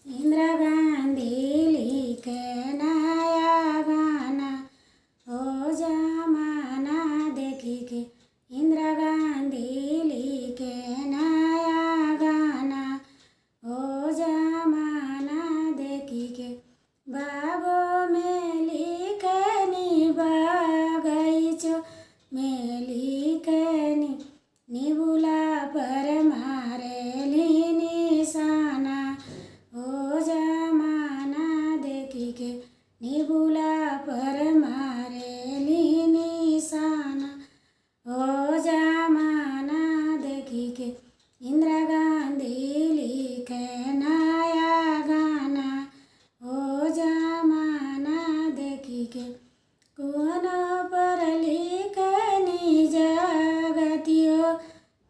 इंदिरा गांधी लिखे नया गाना, ओ जमाना देखी के। इंदिरा गांधी लिखे नया गाना, ओ जमाना देखी के। बागो में लिखनी बगीचो में लिखनी, निबुला पर मारेली निशाना, ओ जमाना देखी के। निबुला पर मारेली निशाना, ओ जमाना देखी के। इंदिरा गांधी लिखे नया गाना, ओ जमाना देखी के। कौन पर लिखनी जगतियो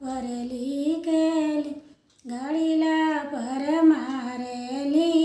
पर लिखली, गाड़ीला पर मारेली